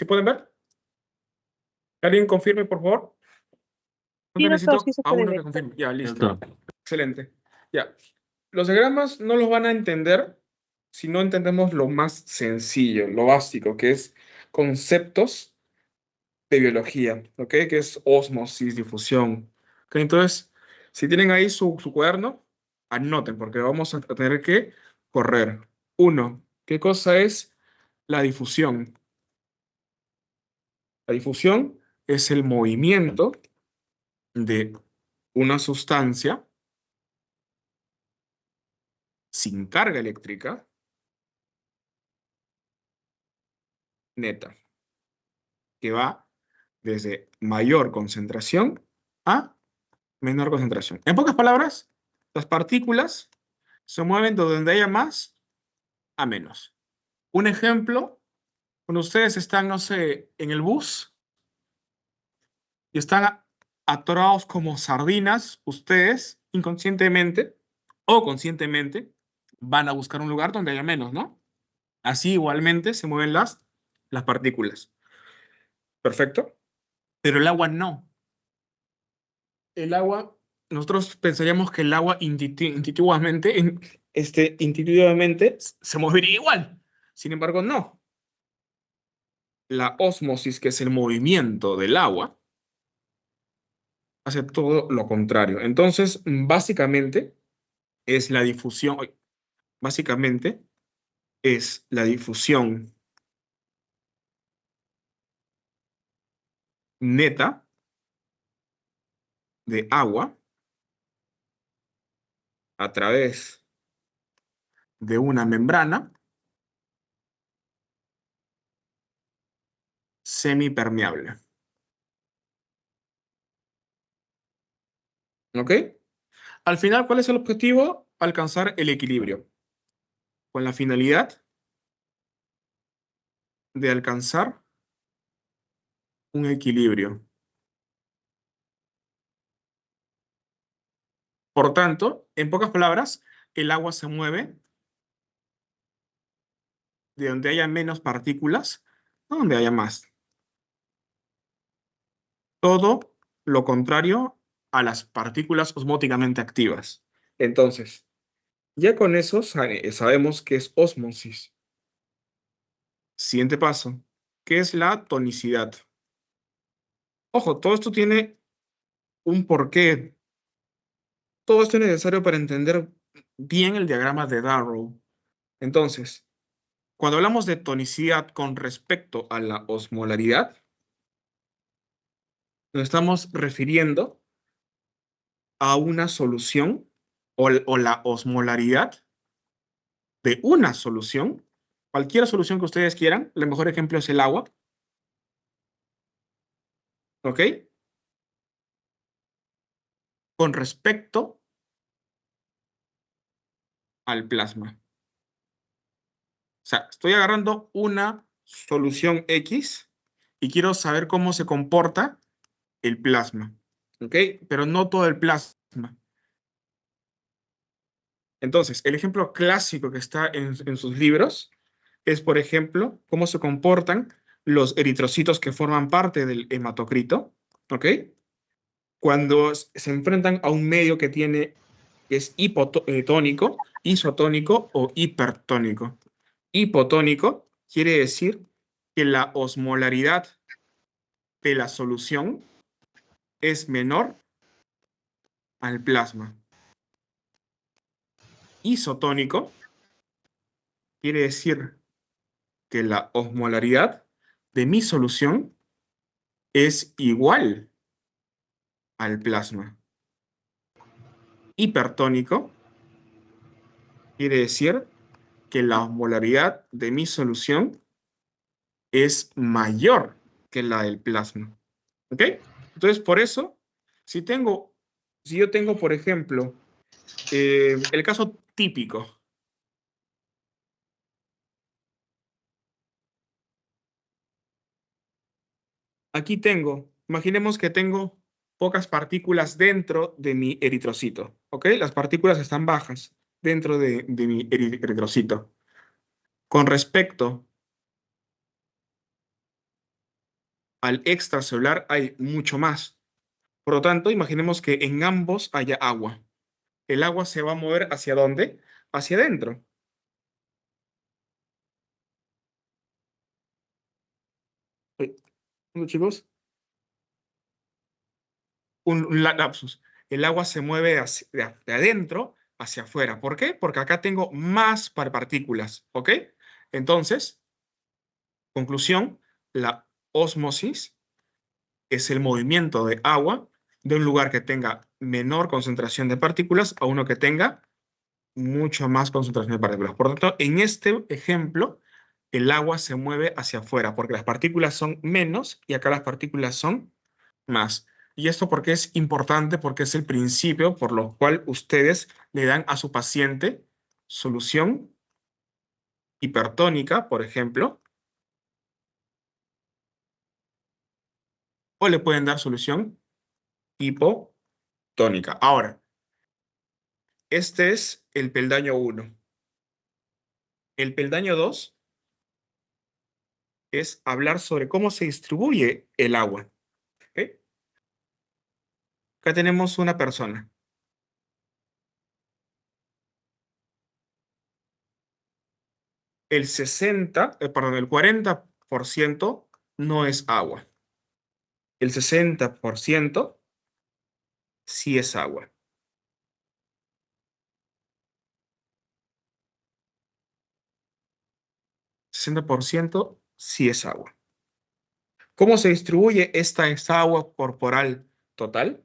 ¿Sí pueden ver? ¿Alguien confirme, por favor? Sí, doctor, Necesito sí se a puede uno que ver. confirme. Ya, listo. Excelente. Ya. Los diagramas no los van a entender si no entendemos lo más sencillo, lo básico, que es conceptos de biología, ¿ok? Que es ósmosis, difusión. ¿Ok? Entonces, si tienen ahí su cuaderno, anoten, porque vamos a tener que correr. Uno, ¿qué cosa es la difusión? La difusión es el movimiento de una sustancia sin carga eléctrica neta, que va desde mayor concentración a menor concentración. En pocas palabras, las partículas se mueven de donde haya más a menos. Un ejemplo, cuando ustedes están, no sé, en el bus y están atorados como sardinas, ustedes inconscientemente o conscientemente van a buscar un lugar donde haya menos, ¿no? Así igualmente se mueven las partículas. Perfecto. Pero el agua no. El agua, nosotros pensaríamos que el agua intuitivamente se movería igual. Sin embargo, no. La ósmosis, que es el movimiento del agua, hace todo lo contrario. Entonces, básicamente es la difusión, básicamente es la difusión neta de agua a través de una membrana semipermeable. ¿Ok? Al final, ¿cuál es el objetivo? Alcanzar el equilibrio. Con la finalidad de alcanzar un equilibrio. Por tanto, en pocas palabras, el agua se mueve de donde haya menos partículas a donde haya más. Todo lo contrario a las partículas osmóticamente activas. Entonces, ya con eso sabemos qué es ósmosis. Siguiente paso, ¿qué es la tonicidad? Ojo, todo esto tiene un porqué. Todo esto es necesario para entender bien el diagrama de Darrow. Entonces, cuando hablamos de tonicidad con respecto a la osmolaridad, nos estamos refiriendo a una solución o la osmolaridad de una solución, cualquier solución que ustedes quieran. El mejor ejemplo es el agua. ¿Ok? Con respecto al plasma. O sea, estoy agarrando una solución X y quiero saber cómo se comporta el plasma. ¿Ok? Pero no todo el plasma. Entonces, el ejemplo clásico que está en sus libros es, por ejemplo, cómo se comportan los eritrocitos que forman parte del hematocrito, ¿ok? Cuando se enfrentan a un medio que es hipotónico, isotónico o hipertónico. Hipotónico quiere decir que la osmolaridad de la solución es menor al plasma. Isotónico quiere decir que la osmolaridad de mi solución es igual al plasma. Hipertónico quiere decir que la osmolaridad de mi solución es mayor que la del plasma. ¿Ok? Entonces, por eso, si yo tengo, por ejemplo, el caso típico. Aquí imaginemos que tengo pocas partículas dentro de mi eritrocito. ¿Ok? Las partículas están bajas dentro de mi eritrocito. Con respecto al extracelular hay mucho más. Por lo tanto, imaginemos que en ambos haya agua. El agua se va a mover ¿hacia dónde? Hacia adentro. Uy, ¿no, chicos? Un lapsus. El agua se mueve de adentro hacia afuera. ¿Por qué? Porque acá tengo más partículas. ¿Ok? Entonces, conclusión, la ósmosis es el movimiento de agua de un lugar que tenga menor concentración de partículas a uno que tenga mucho más concentración de partículas. Por lo tanto, en este ejemplo, el agua se mueve hacia afuera porque las partículas son menos y acá las partículas son más. Y esto porque es importante, porque es el principio por lo cual ustedes le dan a su paciente solución hipertónica, por ejemplo, o le pueden dar solución hipotónica. Ahora, este es el peldaño 1. El peldaño 2 es hablar sobre cómo se distribuye el agua. ¿Ok? Acá tenemos una persona. El 40% no es agua. El 60% sí es agua. 60% sí es agua. ¿Cómo se distribuye esta agua corporal total?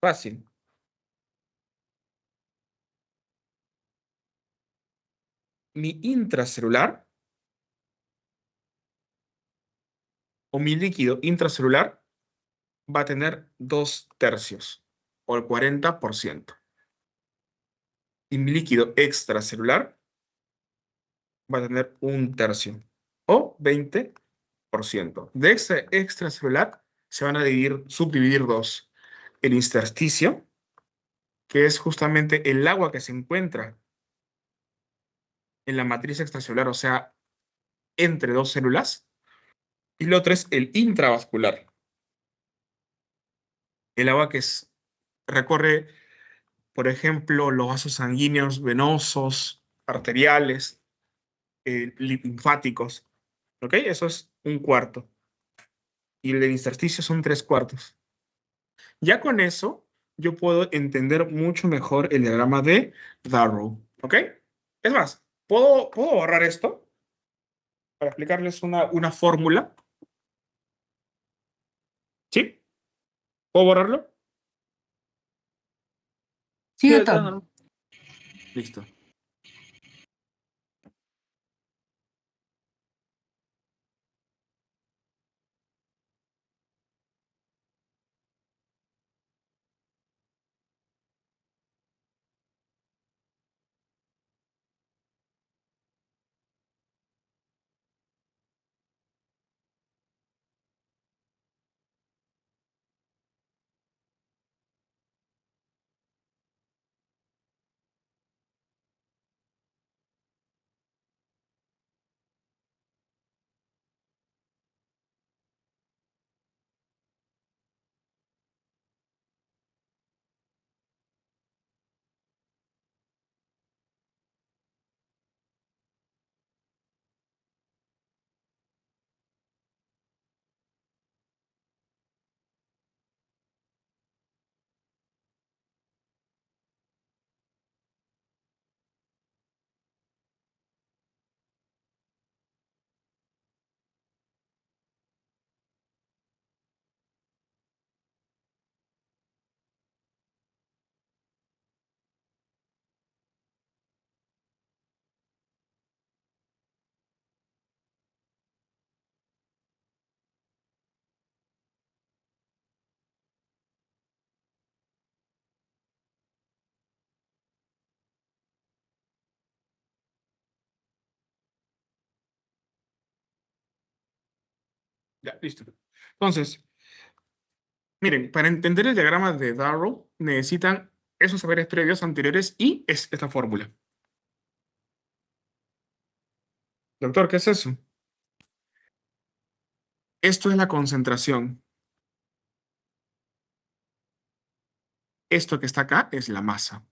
Fácil. Mi intracelular o mi líquido intracelular va a tener 2/3 o el 40%. Y mi líquido extracelular va a tener 1/3 o 20%. De este extracelular se van a subdividir dos. El intersticio, que es justamente el agua que se encuentra en la matriz extracelular, o sea, entre dos células. Y el otro es el intravascular, el agua recorre, por ejemplo, los vasos sanguíneos venosos, arteriales, linfáticos. ¿Ok? Eso es 1/4. Y el del intersticio son 3/4. Ya con eso, yo puedo entender mucho mejor el diagrama de Darrow. ¿Ok? Es más, ¿puedo borrar esto para explicarles una fórmula? ¿Sí? ¿Puedo borrarlo? Sí, Sí, está doctor. normal. Listo. Ya, listo. Entonces, miren, para entender el diagrama de Darrow, necesitan esos saberes previos anteriores y esta fórmula. Doctor, ¿qué es eso? Esto es la concentración. Esto que está acá es la masa.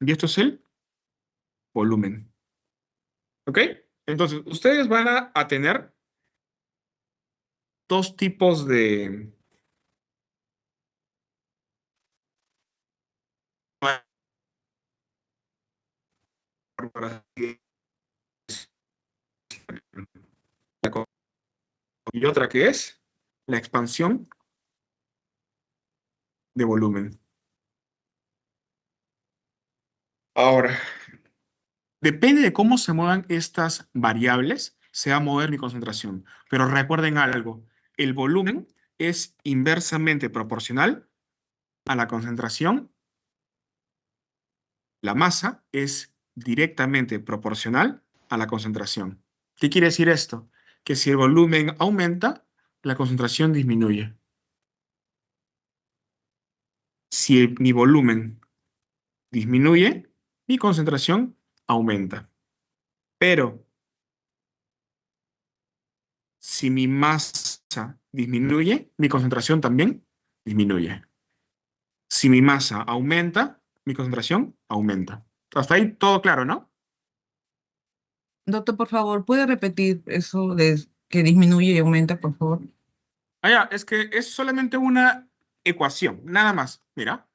Y esto es el volumen. ¿Ok? Entonces, ustedes van a tener dos tipos de... Y otra que es la expansión de volumen. Ahora, depende de cómo se muevan estas variables, se va a mover mi concentración. Pero recuerden algo, el volumen es inversamente proporcional a la concentración, la masa es directamente proporcional a la concentración. ¿Qué quiere decir esto? Que si el volumen aumenta, la concentración disminuye. Si mi volumen disminuye, mi concentración aumenta. Pero si mi masa disminuye, mi concentración también disminuye. Si mi masa aumenta, mi concentración aumenta. Hasta ahí todo claro, ¿no? Doctor, por favor, ¿puede repetir eso de que disminuye y aumenta, por favor? Ah, ya, es que es solamente una ecuación, nada más. Mira,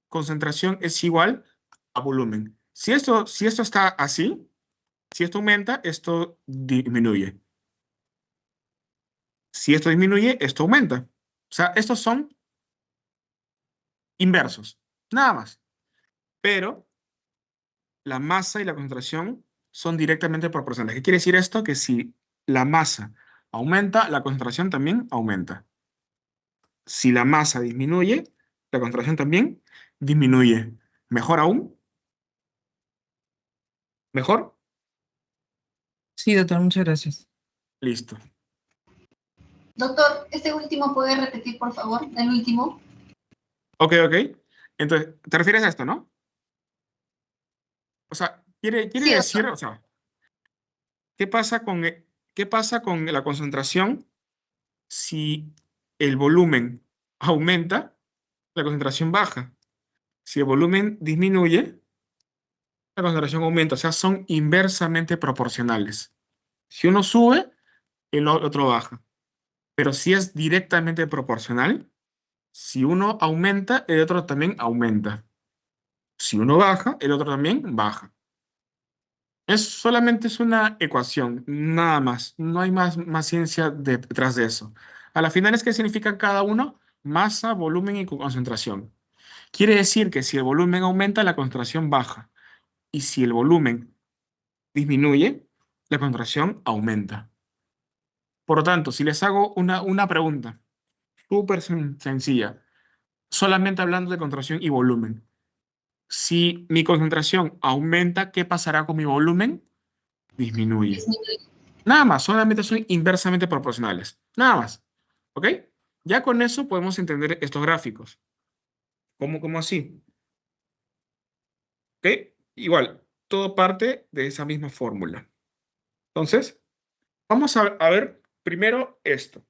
concentración es igual a volumen. Si esto está así, si esto aumenta, esto disminuye. Si esto disminuye, esto aumenta. O sea, estos son inversos, nada más. Pero la masa y la concentración son directamente proporcionales. ¿Qué quiere decir esto? Que si la masa aumenta, la concentración también aumenta. Si la masa disminuye, la concentración también disminuye. Mejor aún, mejor, Sí, doctor, muchas gracias. listo. Doctor, este último puede repetir, por favor, el último. Ok, ok. Entonces, ¿te refieres a esto, no? O sea, quiere Sí, decir, doctor. o sea, ¿qué pasa con la concentración si el volumen aumenta, la concentración baja? Si el volumen disminuye, la concentración aumenta. O sea, son inversamente proporcionales. Si uno sube, el otro baja. Pero si es directamente proporcional, si uno aumenta, el otro también aumenta. Si uno baja, el otro también baja. Solamente es una ecuación, nada más. No hay más ciencia detrás de eso. A la final es que significa cada uno: masa, volumen y concentración. Quiere decir que si el volumen aumenta, la concentración baja. Y si el volumen disminuye, la concentración aumenta. Por lo tanto, si les hago una pregunta súper sencilla, solamente hablando de concentración y volumen. Si mi concentración aumenta, ¿qué pasará con mi volumen? Disminuye. Nada más, solamente son inversamente proporcionales. Nada más. ¿Ok? Ya con eso podemos entender estos gráficos. ¿Cómo así? ¿Ok? Igual, todo parte de esa misma fórmula. Entonces, vamos a ver primero esto.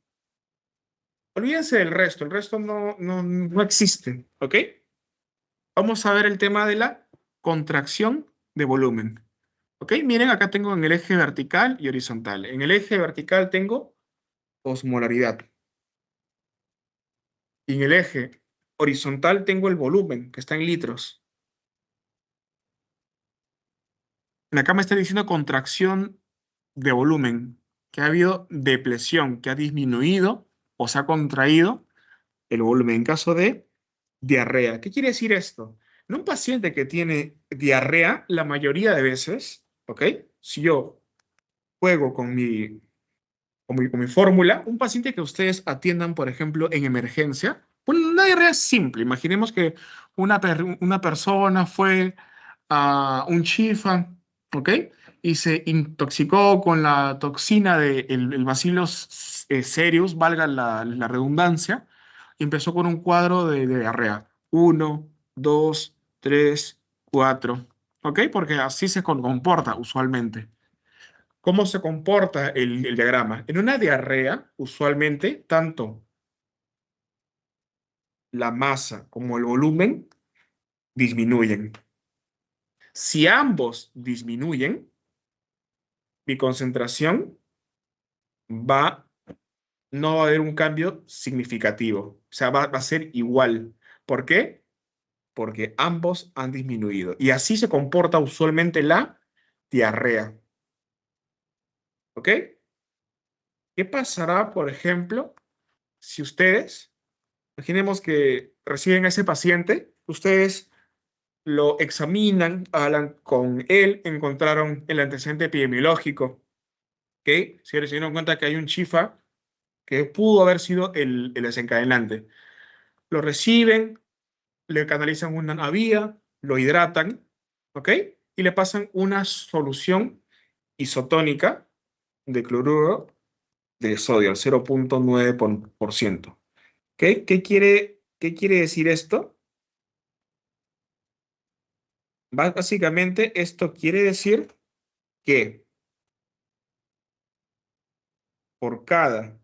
Olvídense del resto, el resto no existe. ¿Ok? Vamos a ver el tema de la contracción de volumen. ¿Ok? Miren, acá tengo en el eje vertical y horizontal. En el eje vertical tengo osmolaridad. Y en el eje horizontal tengo el volumen, que está en litros. Acá me está diciendo contracción de volumen, que ha habido depresión, que ha disminuido o se ha contraído el volumen en caso de diarrea. ¿Qué quiere decir esto? En un paciente que tiene diarrea, la mayoría de veces, ¿ok? Si yo juego con mi fórmula, un paciente que ustedes atiendan, por ejemplo, en emergencia, una diarrea simple. Imaginemos que una persona fue a un chifa, ¿ok? Y se intoxicó con la toxina del el Bacillus cereus, valga la redundancia, y empezó con un cuadro de diarrea. Uno, dos, tres, cuatro, ¿ok? Porque así se comporta usualmente. ¿Cómo se comporta el diagrama? En una diarrea, usualmente, tanto la masa como el volumen disminuyen. Si ambos disminuyen, mi concentración no va a haber un cambio significativo. O sea, va a ser igual. ¿Por qué? Porque ambos han disminuido. Y así se comporta usualmente la diarrea. ¿Ok? ¿Qué pasará, por ejemplo, si ustedes, imaginemos que reciben a ese paciente, ustedes lo examinan, hablan con él, encontraron el antecedente epidemiológico, ¿ok? Se dieron cuenta que hay un chifa que pudo haber sido el desencadenante. Lo reciben, le canalizan una vía, lo hidratan, ¿ok? Y le pasan una solución isotónica de cloruro de sodio, al 0,9%. ¿Ok? ¿Qué quiere decir esto? Básicamente, esto quiere decir que por cada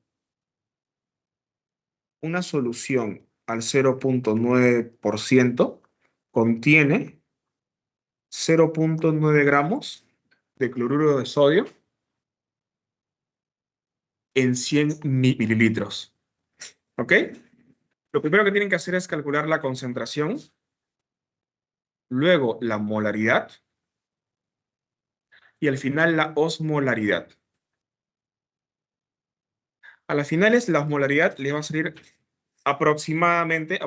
una solución al 0,9% contiene 0,9 gramos de cloruro de sodio en 100 mililitros. ¿Ok? Lo primero que tienen que hacer es calcular la concentración, luego la molaridad y al final la osmolaridad. A las finales, la osmolaridad le va a salir aproximadamente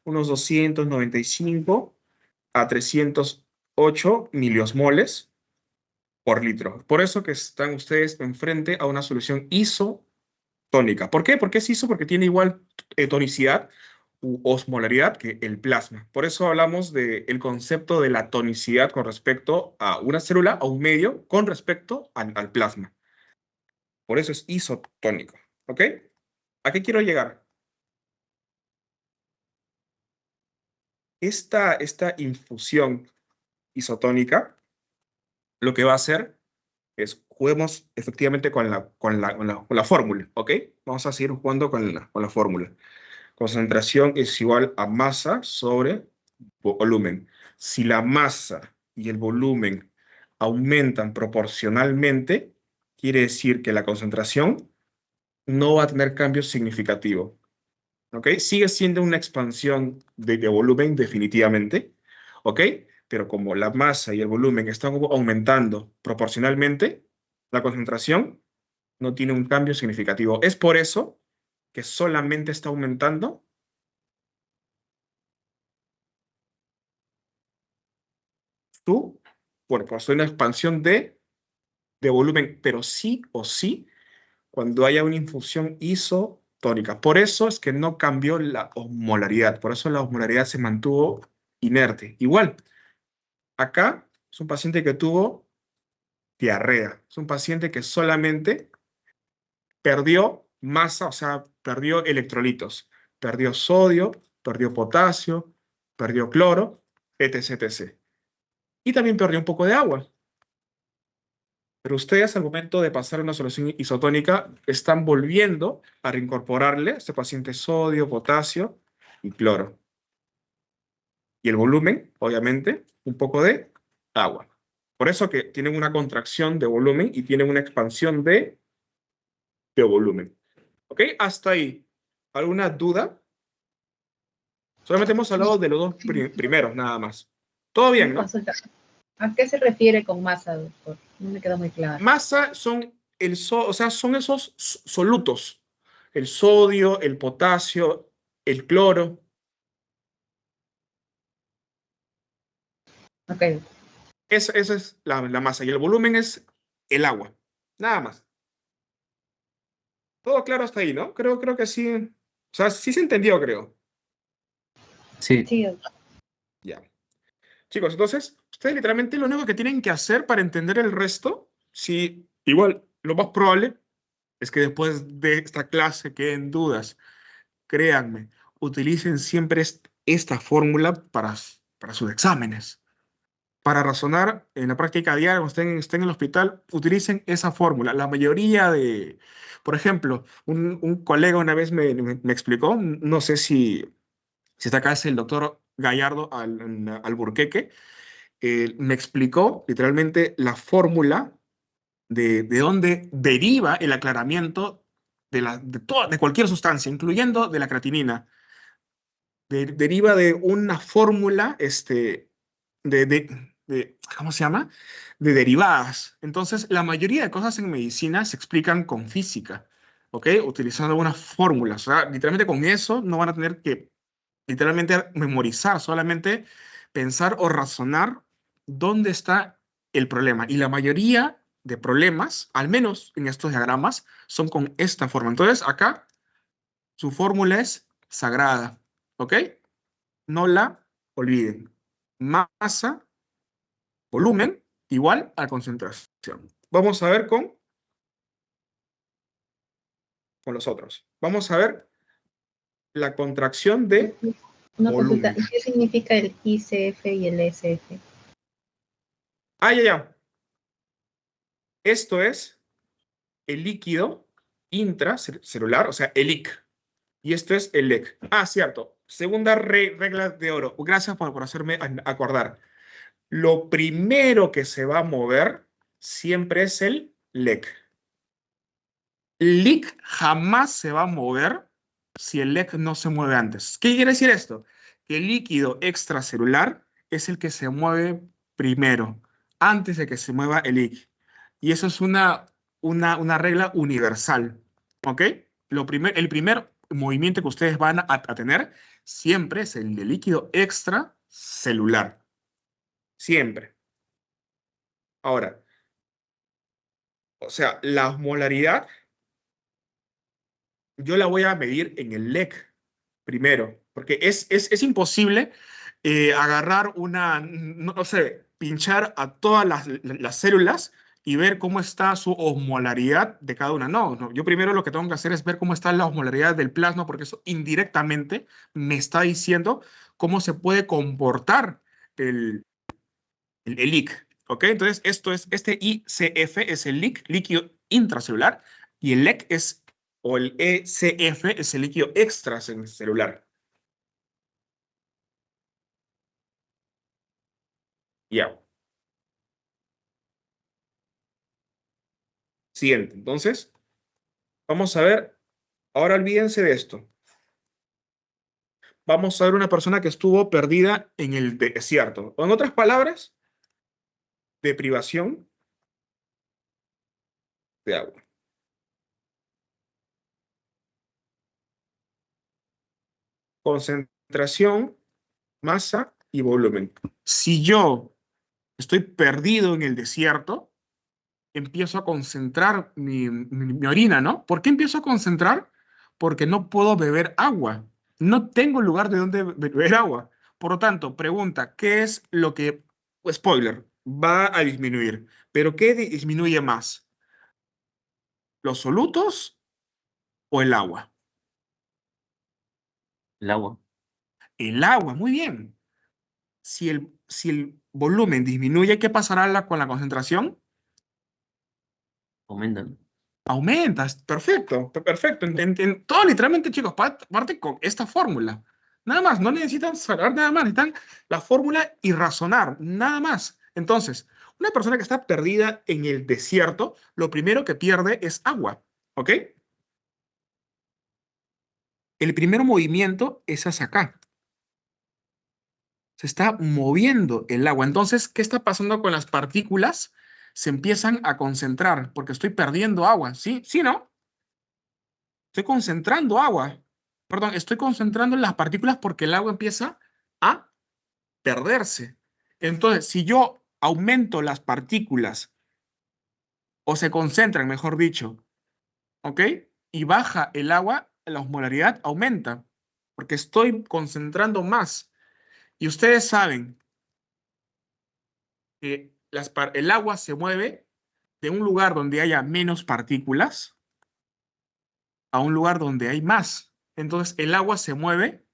unos 295 a 308 miliosmoles por litro. Por eso que están ustedes enfrente a una solución isotónica. ¿Por qué? Porque es iso, porque tiene igual tonicidad u osmolaridad que el plasma. Por eso hablamos del concepto de la tonicidad con respecto a una célula, a un medio, con respecto al plasma. Por eso es isotónico. ¿Ok? ¿A qué quiero llegar? Esta infusión isotónica lo que va a hacer es juguemos efectivamente con la fórmula, ¿ok? Vamos a seguir jugando con la fórmula. Concentración es igual a masa sobre volumen. Si la masa y el volumen aumentan proporcionalmente, quiere decir que la concentración no va a tener cambio significativo. ¿Ok? Sigue siendo una expansión de volumen definitivamente, ¿ok? Pero como la masa y el volumen están aumentando proporcionalmente, la concentración no tiene un cambio significativo. Es por eso que solamente está aumentando su cuerpo. Es una expansión de volumen, pero sí o sí cuando haya una infusión isotónica. Por eso es que no cambió la osmolaridad. Por eso la osmolaridad se mantuvo inerte. Igual, acá es un paciente que tuvo diarrea. Es un paciente que solamente perdió masa, o sea, perdió electrolitos. Perdió sodio, perdió potasio, perdió cloro, etc, etc. Y también perdió un poco de agua. Pero ustedes al momento de pasar una solución isotónica están volviendo a reincorporarle a este paciente sodio, potasio y cloro. Y el volumen, obviamente, un poco de agua. Por eso que tienen una contracción de volumen y tienen una expansión de volumen. ¿Ok? Hasta ahí. ¿Alguna duda? Solamente hemos hablado de los dos primeros, nada más. Todo bien, ¿no? Consulta. ¿A qué se refiere con masa, doctor? No me quedó muy claro. Masa son son esos solutos. El sodio, el potasio, el cloro. Ok. Esa es la masa. Y el volumen es el agua. Nada más. Todo claro hasta ahí, ¿no? Creo que sí. O sea, sí se entendió, creo. Sí. Sí, doctor. Ya. Chicos, entonces, ustedes literalmente lo único que tienen que hacer para entender el resto, si igual, lo más probable es que después de esta clase queden dudas. Créanme, utilicen siempre esta fórmula para sus exámenes. para razonar en la práctica diaria, cuando estén en el hospital, utilicen esa fórmula. La mayoría de, por ejemplo, un colega una vez me explicó, no sé si está acá, es el doctor Gallardo Alburqueque, me explicó literalmente la fórmula de dónde deriva el aclaramiento de cualquier sustancia, incluyendo de la creatinina. Deriva de una fórmula ¿cómo se llama? De derivadas. Entonces, la mayoría de cosas en medicina se explican con física, ¿ok? Utilizando algunas fórmulas. O sea, literalmente con eso no van a tener que literalmente memorizar, solamente pensar o razonar dónde está el problema. Y la mayoría de problemas, al menos en estos diagramas, son con esta forma. Entonces, acá su fórmula es sagrada, ¿ok? No la olviden. Masa, volumen, igual a concentración. Vamos a ver con los otros. Vamos a ver la contracción de Una consulta, volumen. ¿qué significa el ICF y el SF? Ah, ya. Esto es el líquido intracelular, o sea, el IC. Y esto es el LEC. Ah, cierto. Segunda regla de oro. Gracias por hacerme acordar. Lo primero que se va a mover siempre es el LEC. El LIC jamás se va a mover si el LEC no se mueve antes. ¿Qué quiere decir esto? Que el líquido extracelular es el que se mueve primero, antes de que se mueva el LIC. Y eso es una regla universal. ¿Ok? El primer movimiento que ustedes van a tener siempre es el de líquido extracelular. Siempre. Ahora, o sea, la osmolaridad yo la voy a medir en el LEC primero, porque es imposible agarrar no sé, pinchar a todas las células y ver cómo está su osmolaridad de cada una. No, no, yo primero lo que tengo que hacer es ver cómo está la osmolaridad del plasma, porque eso indirectamente me está diciendo cómo se puede comportar el LIC. ¿Ok? Entonces, este ICF es el LIC, líquido intracelular, y el LEC o el ECF es el líquido extracelular. Ya. Siguiente. Entonces, vamos a ver. Ahora olvídense de esto. Vamos a ver una persona que estuvo perdida en el desierto. O en otras palabras, deprivación de agua. Concentración, masa y volumen. Si yo estoy perdido en el desierto, empiezo a concentrar mi orina, ¿no? ¿Por qué empiezo a concentrar? Porque no puedo beber agua. No tengo lugar de donde beber agua. Por lo tanto, pregunta, ¿qué es lo que, spoiler, va a disminuir? ¿Pero qué disminuye más? ¿Los solutos o el agua? El agua. El agua, muy bien. Si el volumen disminuye, ¿qué pasará con la concentración? Aumentan. Aumentas, perfecto, perfecto. Todo literalmente, chicos, parte con esta fórmula. Nada más, no necesitan saber nada más, necesitan la fórmula y razonar, nada más. Entonces, una persona que está perdida en el desierto, lo primero que pierde es agua, ¿ok? El primer movimiento es hacia acá. Se está moviendo el agua. Entonces, ¿qué está pasando con las partículas? Se empiezan a concentrar porque estoy perdiendo agua, ¿sí? ¿Sí, no? Estoy concentrando agua. Perdón, estoy concentrando las partículas porque el agua empieza a perderse. Entonces, si yo aumento las partículas, o se concentran, mejor dicho, ¿ok? Y baja el agua, la osmolaridad aumenta, porque estoy concentrando más. Y ustedes saben que el agua se mueve de un lugar donde haya menos partículas a un lugar donde hay más. Entonces, el agua se mueve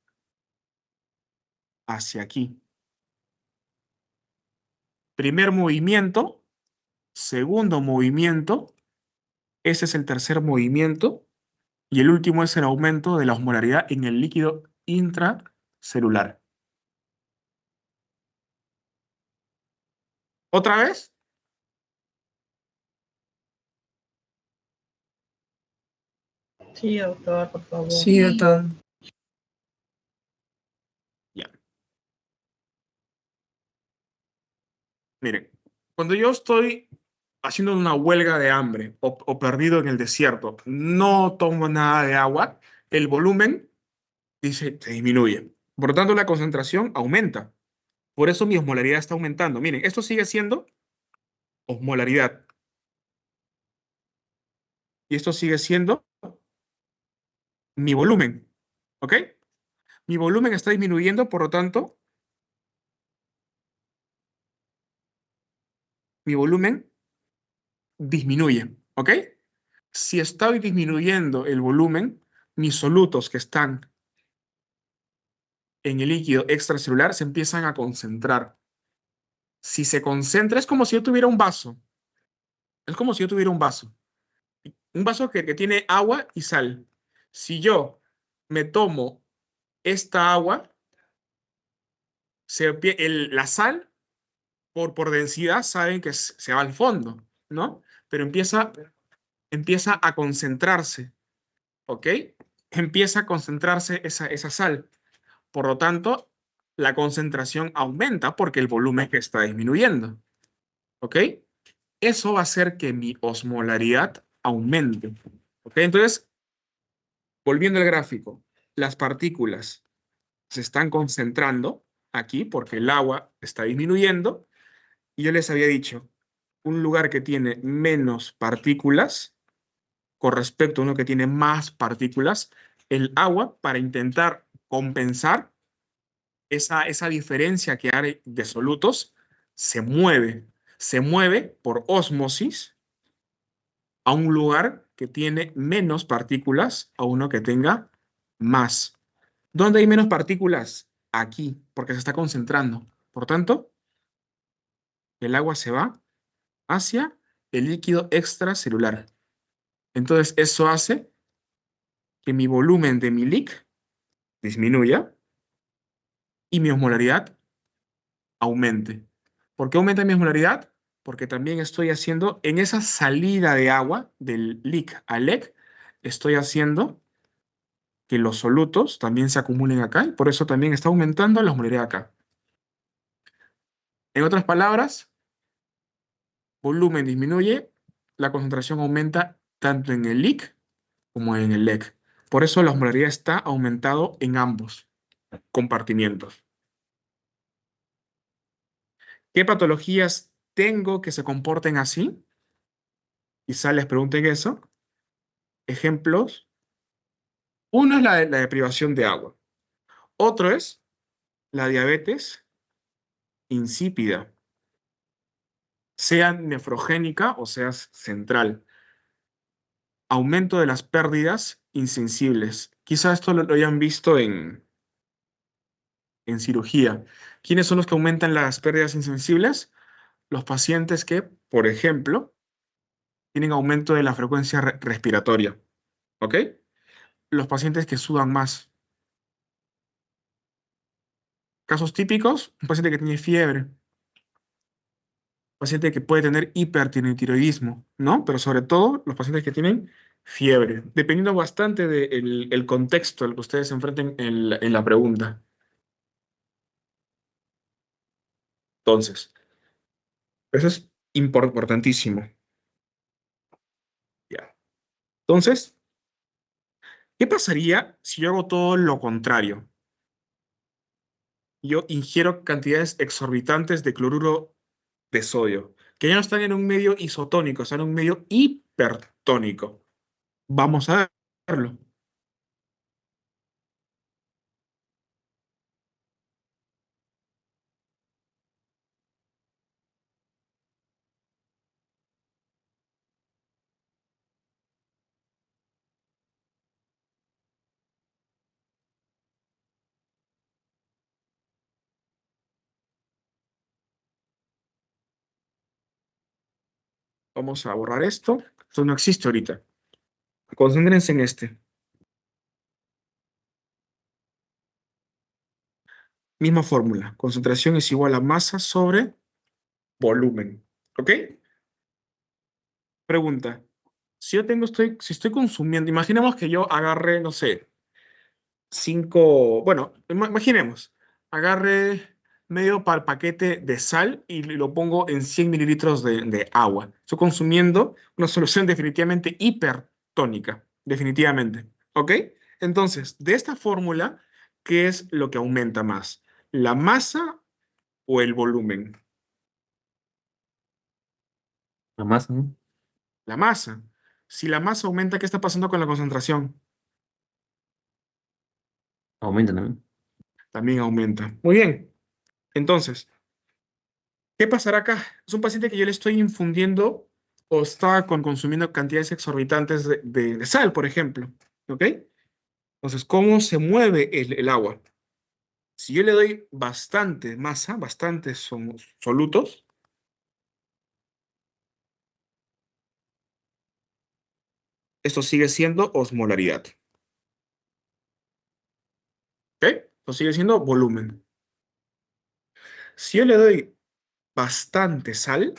hacia aquí. Primer movimiento, segundo movimiento, ese es el tercer movimiento, y el último es el aumento de la osmolaridad en el líquido intracelular. ¿Otra vez? Sí, doctor, por favor. Sí, doctor. Ya. Miren, cuando yo estoy haciendo una huelga de hambre o perdido en el desierto, no tomo nada de agua, el volumen dice, se disminuye. Por lo tanto, la concentración aumenta. Por eso mi osmolaridad está aumentando. Miren, esto sigue siendo osmolaridad. Y esto sigue siendo mi volumen. ¿Ok? Mi volumen está disminuyendo, por lo tanto, mi volumen disminuye. ¿Ok? Si estoy disminuyendo el volumen, mis solutos que están en el líquido extracelular se empiezan a concentrar. Si se concentra, es como si yo tuviera un vaso. Es como si yo tuviera un vaso. Un vaso que tiene agua y sal. Si yo me tomo esta agua, la sal, por densidad, saben que se va al fondo, ¿no? Pero empieza a concentrarse, ¿ok? Empieza a concentrarse esa sal. Por lo tanto, la concentración aumenta porque el volumen está disminuyendo, ¿ok? Eso va a hacer que mi osmolaridad aumente, ¿ok? Entonces, volviendo al gráfico, las partículas se están concentrando aquí porque el agua está disminuyendo y yo les había dicho, un lugar que tiene menos partículas con respecto a uno que tiene más partículas, el agua para intentar compensar esa diferencia que hay de solutos se mueve por ósmosis a un lugar que tiene menos partículas a uno que tenga más. ¿Dónde hay menos partículas? Aquí, porque se está concentrando. Por tanto, el agua se va hacia el líquido extracelular. Entonces, eso hace que mi volumen de mi lic disminuya y mi osmolaridad aumente. ¿Por qué aumenta mi osmolaridad? Porque también estoy haciendo, en esa salida de agua del lic al EC, estoy haciendo que los solutos también se acumulen acá y por eso también está aumentando la osmolaridad acá. En otras palabras, volumen disminuye, la concentración aumenta tanto en el lic como en el LEC. Por eso la osmolaridad está aumentado en ambos compartimientos. ¿Qué patologías tengo que se comporten así? Quizá les pregunten eso. Ejemplos. Uno es la de privación de agua. Otro es la diabetes insípida, sea nefrogénica o sea central. Aumento de las pérdidas insensibles. Quizá esto lo hayan visto en cirugía. ¿Quiénes son los que aumentan las pérdidas insensibles? Los pacientes que, por ejemplo, tienen aumento de la frecuencia respiratoria. ¿Ok? Los pacientes que sudan más. Casos típicos, un paciente que tiene fiebre, un paciente que puede tener hipertiroidismo, ¿no? Pero sobre todo los pacientes que tienen fiebre, dependiendo bastante del el contexto al que ustedes se enfrenten en la pregunta. Entonces, eso es importantísimo. Ya. Entonces, ¿qué pasaría si yo hago todo lo contrario? Yo ingiero cantidades exorbitantes de cloruro de sodio, que ya no están en un medio isotónico, están en un medio hipertónico. Vamos a verlo. Vamos a borrar esto. Esto no existe ahorita. Concéntrense en este. Misma fórmula. Concentración es igual a masa sobre volumen. ¿Ok? Pregunta. Si estoy consumiendo, imaginemos que yo agarre, no sé, 5, bueno, imaginemos, agarre medio paquete de sal y lo pongo en 100 mililitros de agua. Estoy consumiendo una solución definitivamente hipertónica, definitivamente. ¿Ok? Entonces, de esta fórmula, ¿qué es lo que aumenta más? ¿La masa o el volumen? La masa, ¿no? La masa. Si la masa aumenta, ¿qué está pasando con la concentración? Aumenta también. También aumenta. Muy bien. Entonces, ¿qué pasará acá? Es un paciente que yo le estoy infundiendo o está consumiendo cantidades exorbitantes de sal, por ejemplo. ¿Ok? Entonces, ¿cómo se mueve el agua? Si yo le doy bastante masa, bastantes solutos, esto sigue siendo osmolaridad. ¿Ok? Esto sigue siendo volumen. Si yo le doy bastante sal,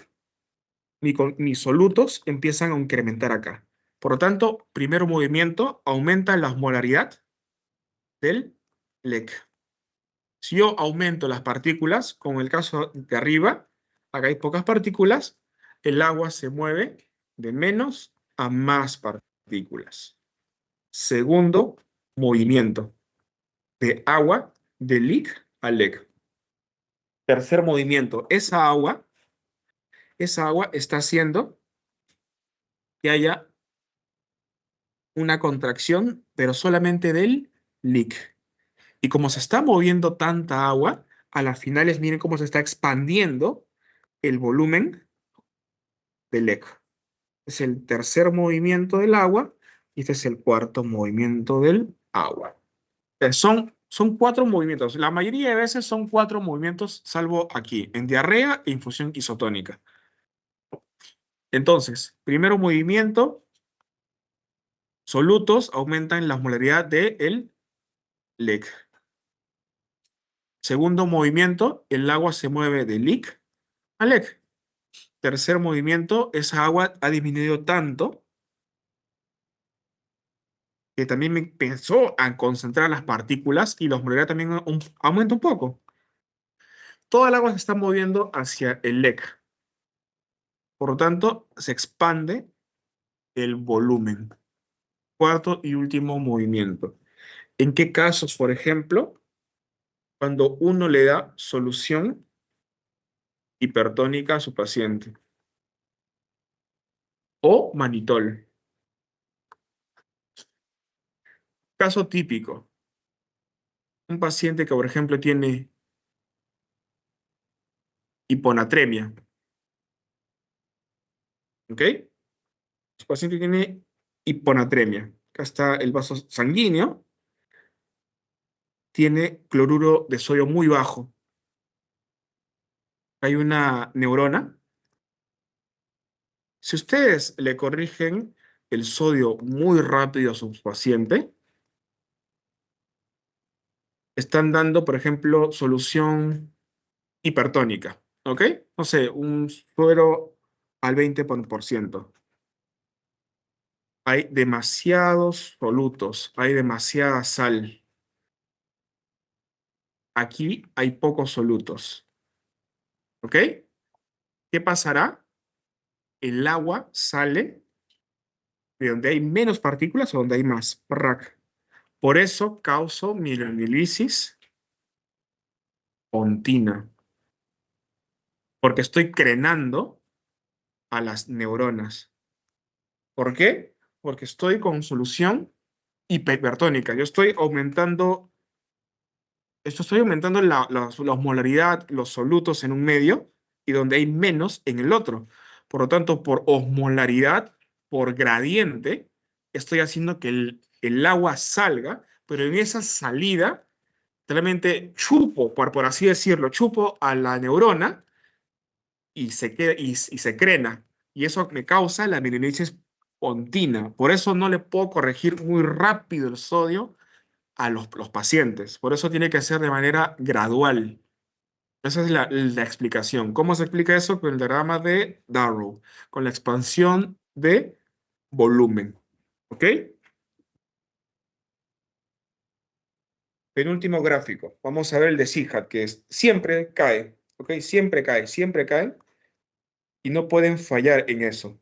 mis solutos empiezan a incrementar acá. Por lo tanto, primer movimiento aumenta la osmolaridad del LEC. Si yo aumento las partículas, como en el caso de arriba, acá hay pocas partículas, el agua se mueve de menos a más partículas. Segundo movimiento, de agua de LIC a LEC. Tercer movimiento, esa agua está haciendo que haya una contracción, pero solamente del LIC. Y como se está moviendo tanta agua, a las finales miren cómo se está expandiendo el volumen del eco. Es el tercer movimiento del agua y este es el cuarto movimiento del agua. Son 4 movimientos. La mayoría de veces son 4 movimientos, salvo aquí, en diarrea e infusión isotónica. Entonces, primero movimiento, solutos aumentan la osmolaridad del LEC. Segundo movimiento, el agua se mueve de LIC a LEC. Tercer movimiento, esa agua ha disminuido tanto que también me empezó a concentrar las partículas y la osmolaridad también aumenta un poco. Toda el agua se está moviendo hacia el LEC. Por lo tanto, se expande el volumen. Cuarto y último movimiento. ¿En qué casos, por ejemplo, cuando uno le da solución hipertónica a su paciente? O manitol. Caso típico. Un paciente que, por ejemplo, tiene hiponatremia. ¿Ok? Su paciente tiene hiponatremia. Acá está el vaso sanguíneo. Tiene cloruro de sodio muy bajo. Hay una neurona. Si ustedes le corrigen el sodio muy rápido a su paciente, están dando, por ejemplo, solución hipertónica. ¿Ok? No sé, un suero al 20%. Hay demasiados solutos, hay demasiada sal. Aquí hay pocos solutos. ¿Ok? ¿Qué pasará? El agua sale de donde hay menos partículas o donde hay más. ¡Prac! Por eso causo mielinolisis pontina. Porque estoy crenando a las neuronas. ¿Por qué? Porque estoy con solución hipertónica. Estoy aumentando la osmolaridad, los solutos en un medio y donde hay menos en el otro. Por lo tanto, por osmolaridad, por gradiente, estoy haciendo que el agua salga, pero en esa salida, realmente chupo, por así decirlo, chupo a la neurona y se crena. y eso me causa la mielinitis pontina. Por eso no le puedo corregir muy rápido el sodio a los pacientes. Por eso tiene que ser de manera gradual. Esa es la explicación. ¿Cómo se explica eso? Con el diagrama de Darrow, con la expansión de volumen. ¿Ok? Penúltimo gráfico. Vamos a ver el de Sihat, que es siempre cae. ¿Ok? Siempre cae, siempre cae. Y no pueden fallar en eso.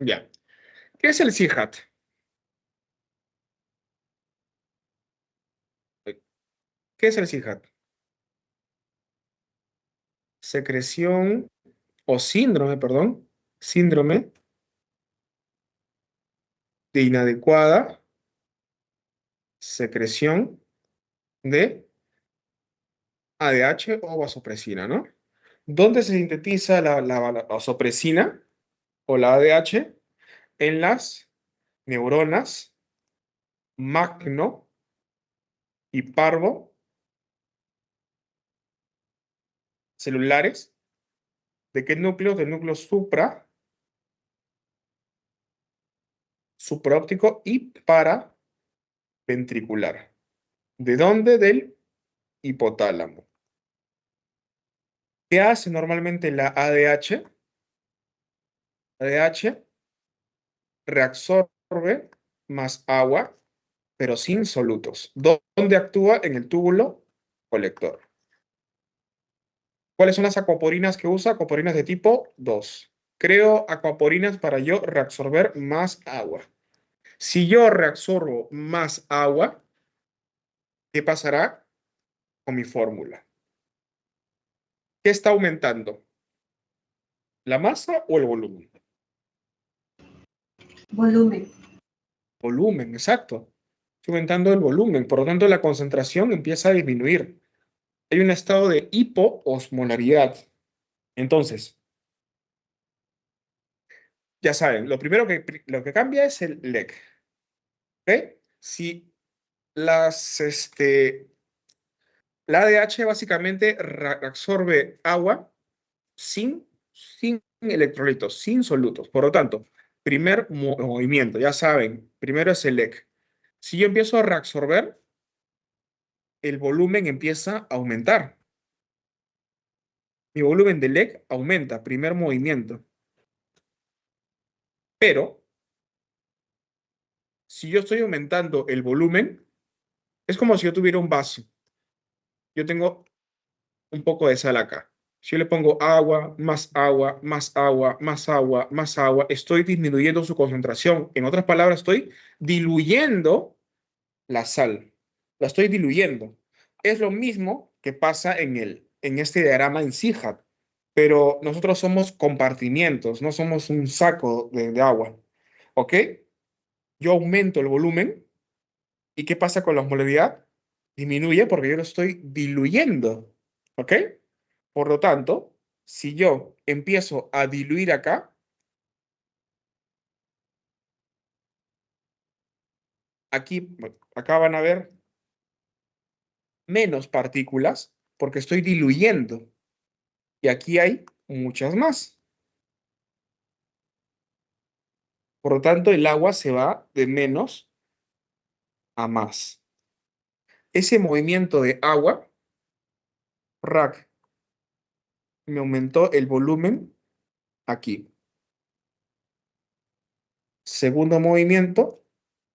Ya. ¿Qué es el Sihat? ¿Qué es el Sihat? Secreción o síndrome, perdón. Síndrome de inadecuada secreción de ADH o vasopresina, ¿no? ¿Dónde se sintetiza la vasopresina o la ADH? En las neuronas magno y parvo celulares. ¿De qué núcleos? Del núcleo supraóptico y paraventricular. ¿De dónde? Del hipotálamo. ¿Qué hace normalmente la ADH? ADH reabsorbe más agua, pero sin solutos. ¿Dónde actúa? En el túbulo colector. ¿Cuáles son las acuaporinas que usa? Acuaporinas de tipo 2. Creo acuaporinas para yo reabsorber más agua. Si yo reabsorbo más agua, ¿qué pasará con mi fórmula? ¿Qué está aumentando? ¿La masa o el volumen? Volumen. Volumen, exacto. Estoy aumentando el volumen, por lo tanto la concentración empieza a disminuir. Hay un estado de hipoosmolaridad. Entonces, ya saben, lo que cambia es el LEC. ¿Ok? Si la ADH básicamente absorbe agua sin electrolitos, sin solutos. Por lo tanto, primer movimiento, ya saben, primero es el LEC. Si yo empiezo a reabsorber, el volumen empieza a aumentar. Mi volumen de LEC aumenta, primer movimiento. Pero, si yo estoy aumentando el volumen, es como si yo tuviera un vaso. Yo tengo un poco de sal acá. Si yo le pongo agua, más agua, más agua, más agua, más agua, estoy disminuyendo su concentración. En otras palabras, estoy diluyendo la sal. La estoy diluyendo. Es lo mismo que pasa en este diagrama en Sihat, pero nosotros somos compartimientos, no somos un saco de agua. ¿Ok? Yo aumento el volumen. ¿Y qué pasa con la osmolaridad? Disminuye porque yo lo estoy diluyendo. ¿Ok? Por lo tanto, si yo empiezo a diluir acá, aquí, bueno, acá van a ver menos partículas porque estoy diluyendo. Y aquí hay muchas más. Por lo tanto, el agua se va de menos a más. Ese movimiento de agua Rack. Me aumentó el volumen aquí. Segundo movimiento,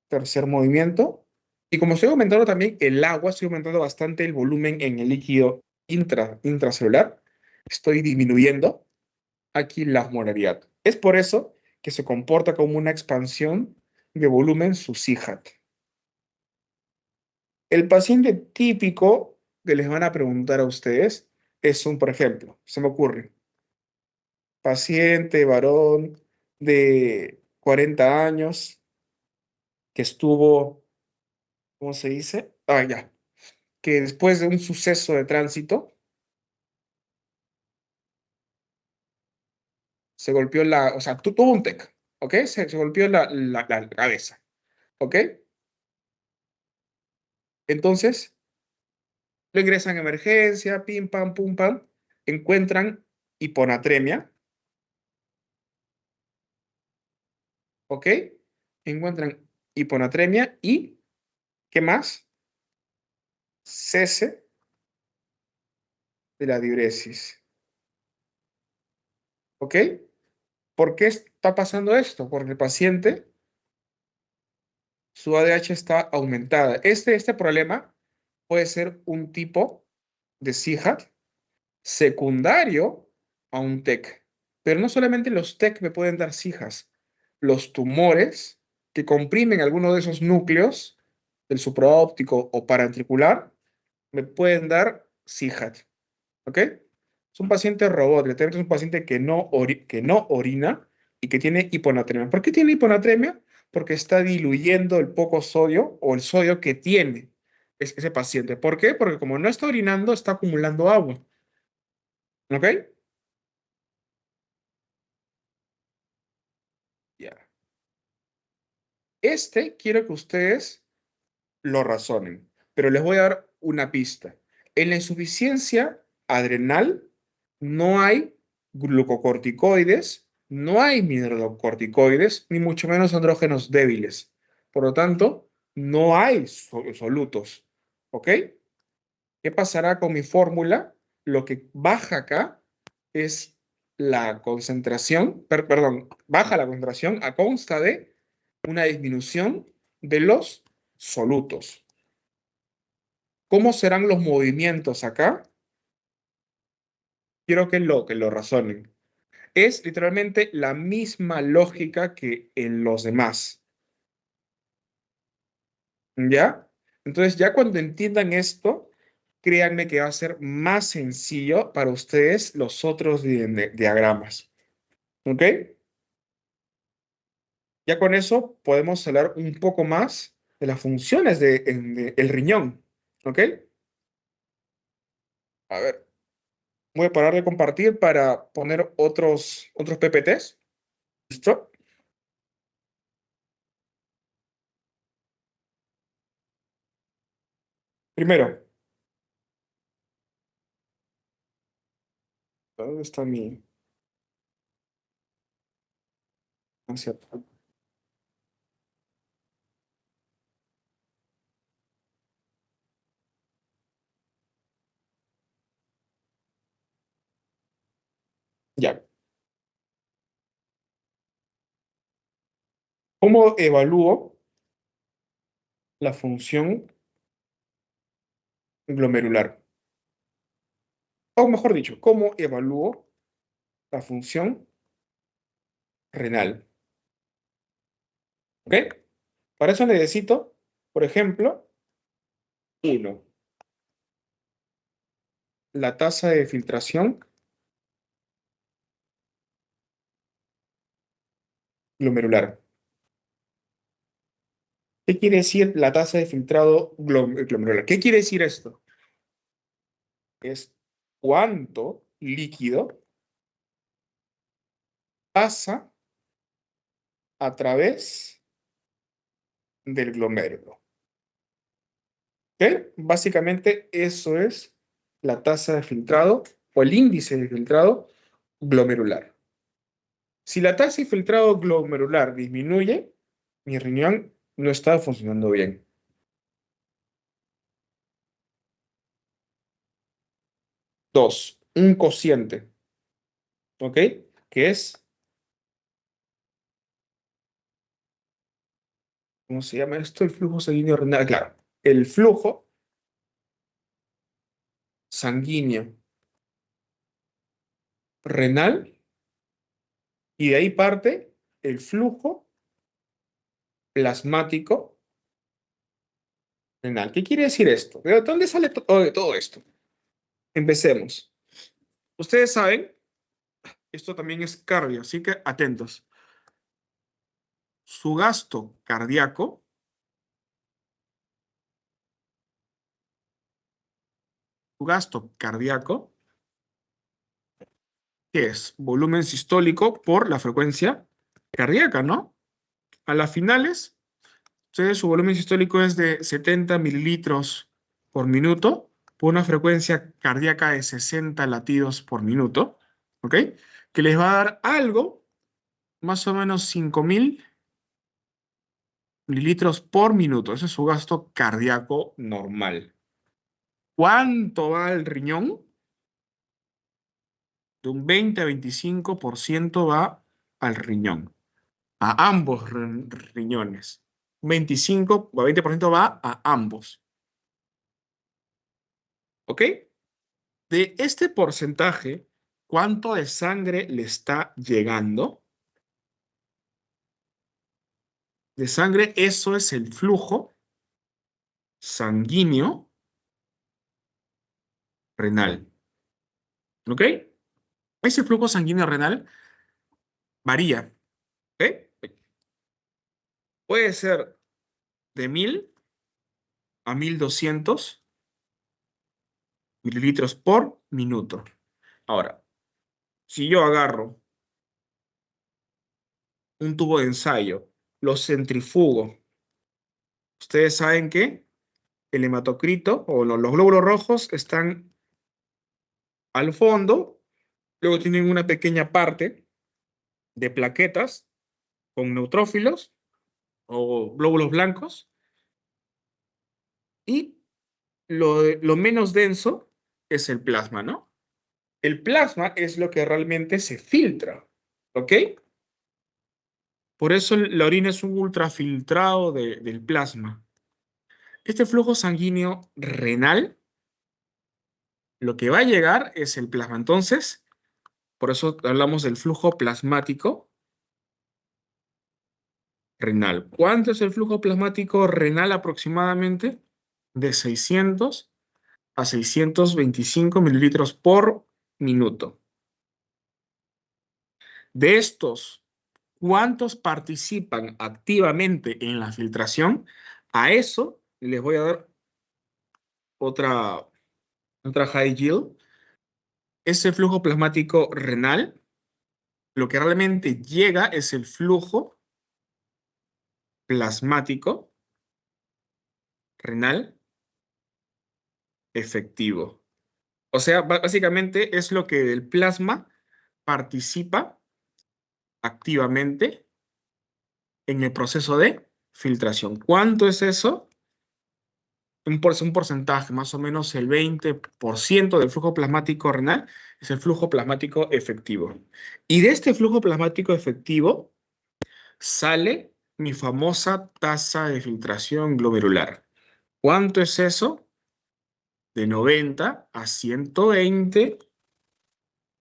tercer movimiento. Y como estoy aumentando también el agua, estoy aumentando bastante el volumen en el líquido intracelular. Estoy disminuyendo aquí la osmolaridad. Es por eso que se comporta como una expansión de volumen su CIGAT. El paciente típico que les van a preguntar a ustedes es por ejemplo, se me ocurre, paciente varón de 40 años que estuvo, ¿cómo se dice? Ya, que después de un suceso de tránsito se golpeó o sea, tuvo un TEC, ¿ok? Se golpeó la cabeza, ¿ok? Entonces, lo ingresan a emergencia, pim, pam, pum, pam, encuentran hiponatremia, ¿ok? Encuentran hiponatremia y, ¿qué más? Cese de la diuresis, ¿ok? ¿Por qué está pasando esto? Porque el paciente, su ADH está aumentada. Este problema puede ser un tipo de CIGAT secundario a un TEC. Pero no solamente los TEC me pueden dar CIGAS, los tumores que comprimen alguno de esos núcleos del supraóptico o parantricular me pueden dar CIGAT. ¿Ok? Es un paciente robot, es un paciente que no orina y que tiene hiponatremia. ¿Por qué tiene hiponatremia? Porque está diluyendo el poco sodio o el sodio que tiene ese paciente. ¿Por qué? Porque como no está orinando, está acumulando agua. ¿Ok? Ya. Quiero que ustedes lo razonen, pero les voy a dar una pista. En la insuficiencia adrenal no hay glucocorticoides, no hay mineralocorticoides, ni mucho menos andrógenos débiles. Por lo tanto, no hay solutos. ¿Ok? ¿Qué pasará con mi fórmula? Lo que baja acá es la concentración, perdón, baja la concentración a consta de una disminución de los solutos. ¿Cómo serán los movimientos acá? Quiero que lo razonen. Es literalmente la misma lógica que en los demás. ¿Ya? Entonces, ya cuando entiendan esto, créanme que va a ser más sencillo para ustedes los otros diagramas. ¿Ok? Ya con eso podemos hablar un poco más de las funciones del riñón. ¿Ok? A ver, voy a parar de compartir para poner otros PPTs. ¿Listo? Primero, ¿dónde está mi... no es cierto. Ya. ¿Cómo evalúo la función glomerular? O mejor dicho, ¿cómo evalúo la función renal? ¿Ok? Para eso necesito, por ejemplo, uno, la tasa de filtración glomerular. ¿Qué quiere decir la tasa de filtrado glomerular? ¿Qué quiere decir esto? Es cuánto líquido pasa a través del glomérulo. ¿Ok? Básicamente eso es la tasa de filtrado o el índice de filtrado glomerular. Si la tasa de filtrado glomerular disminuye, mi riñón no está funcionando bien. 2, un cociente, ¿ok? Que es, ¿cómo se llama esto? El flujo sanguíneo renal. Claro, el flujo sanguíneo renal y de ahí parte el flujo plasmático renal. ¿Qué quiere decir esto? ¿De dónde sale todo esto? Empecemos. Ustedes saben, esto también es cardio, así que atentos. Su gasto cardíaco que es volumen sistólico por la frecuencia cardíaca, ¿no? A las finales, ustedes, su volumen sistólico es de 70 mililitros por minuto, por una frecuencia cardíaca de 60 latidos por minuto, ¿ok? Que les va a dar algo, más o menos 5.000 mililitros por minuto. Ese es su gasto cardíaco normal. ¿Cuánto va al riñón? De un 20 a 25% va al riñón, a ambos riñones. 25 o 20% va a ambos. ¿Ok? De este porcentaje, ¿cuánto de sangre le está llegando? De sangre, eso es el flujo sanguíneo renal. ¿Ok? Ese flujo sanguíneo renal varía. ¿Ok? Puede ser de 1.000 a 1.200 mililitros por minuto. Ahora, si yo agarro un tubo de ensayo, lo centrifugo, ustedes saben que el hematocrito o los glóbulos rojos están al fondo, luego tienen una pequeña parte de plaquetas con neutrófilos o glóbulos blancos y lo menos denso es el plasma, ¿no? El plasma es lo que realmente se filtra, ¿ok? Por eso la orina es un ultrafiltrado del plasma. Este flujo sanguíneo renal, lo que va a llegar es el plasma. Entonces, por eso hablamos del flujo plasmático renal. ¿Cuánto es el flujo plasmático renal aproximadamente? De 600 a 625 mililitros por minuto. De estos, ¿cuántos participan activamente en la filtración? A eso les voy a dar otra high yield. Ese flujo plasmático renal, lo que realmente llega es el flujo plasmático renal efectivo. O sea, básicamente es lo que el plasma participa activamente en el proceso de filtración. ¿Cuánto es eso? Un porcentaje, más o menos el 20% del flujo plasmático renal es el flujo plasmático efectivo. Y de este flujo plasmático efectivo sale mi famosa tasa de filtración glomerular. ¿Cuánto es eso? De 90 a 120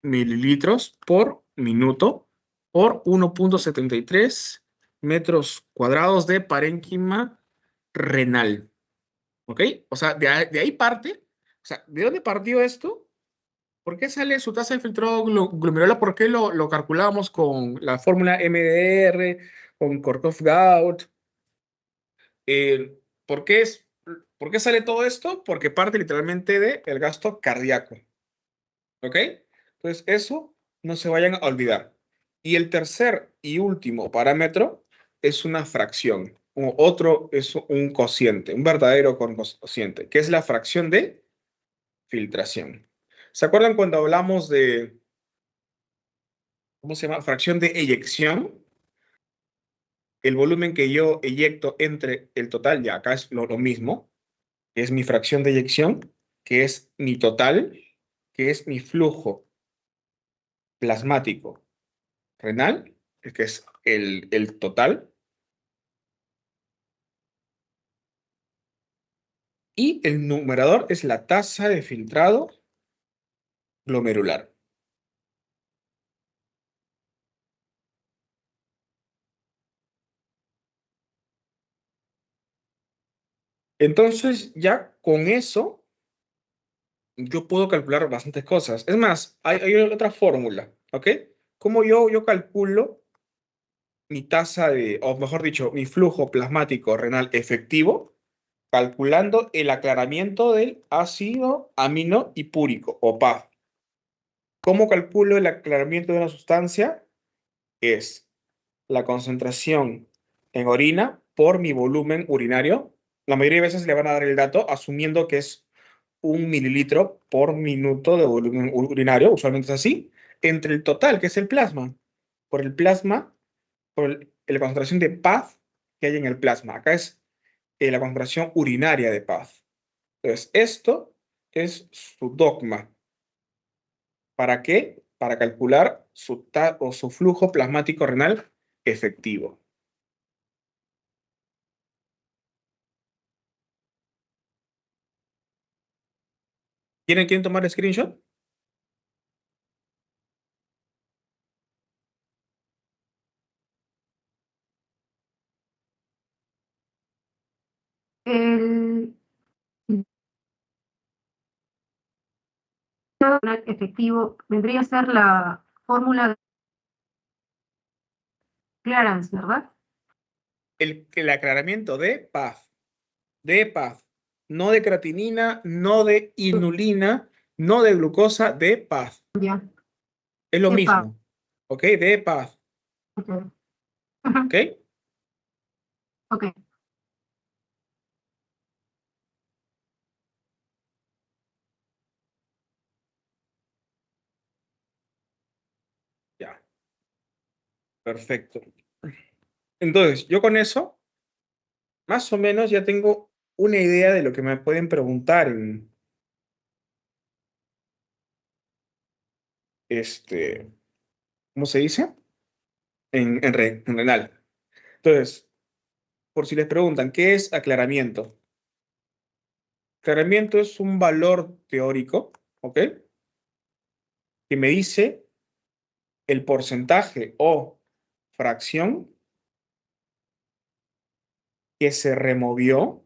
mililitros por minuto por 1.73 metros cuadrados de parénquima renal. ¿Ok? O sea, de ahí parte. O sea, ¿de dónde partió esto? ¿Por qué sale su tasa de filtrado glomerular? ¿Por qué lo calculamos con la fórmula MDR, con Korkov-Gaut? ¿Por qué por qué sale todo esto? Porque parte literalmente del gasto cardíaco. ¿Ok? Entonces, eso no se vayan a olvidar. Y el tercer y último parámetro es una fracción. Otro es un cociente, un verdadero cociente, que es la fracción de filtración. ¿Se acuerdan cuando hablamos de, ¿cómo se llama? Fracción de eyección. El volumen que yo eyecto entre el total, ya acá es lo mismo, que es mi fracción de eyección, que es mi total, que es mi flujo plasmático renal, que es el total, y el numerador es la tasa de filtrado glomerular. Entonces, ya con eso, yo puedo calcular bastantes cosas. Es más, hay otra fórmula, ¿ok? ¿Cómo yo calculo mi tasa de, o mejor dicho, mi flujo plasmático renal efectivo, calculando el aclaramiento del ácido amino hipúrico, o PAF? ¿Cómo calculo el aclaramiento de una sustancia? Es la concentración en orina por mi volumen urinario. La mayoría de veces le van a dar el dato asumiendo que es 1 mililitro por minuto de volumen urinario, usualmente es así, entre el total, que es el plasma, por el plasma, la concentración de paz que hay en el plasma. Acá es la concentración urinaria de paz. Entonces, esto es su dogma. ¿Para qué? Para calcular su flujo plasmático renal efectivo. ¿Quieren tomar screenshot? El efectivo vendría a ser la fórmula de Clarence, ¿verdad? El aclaramiento de paz. De paz. No de creatinina, no de inulina, no de glucosa, de paz. Ya. Es lo De paz. mismo. ¿Ok? De paz. Ok. ¿Ok? Ok. Ya. Perfecto. Entonces, yo con eso, más o menos ya tengo una idea de lo que me pueden preguntar en ¿cómo se dice? En renal. Entonces, por si les preguntan, ¿qué es aclaramiento? Aclaramiento es un valor teórico, ¿ok? Que me dice el porcentaje o fracción que se removió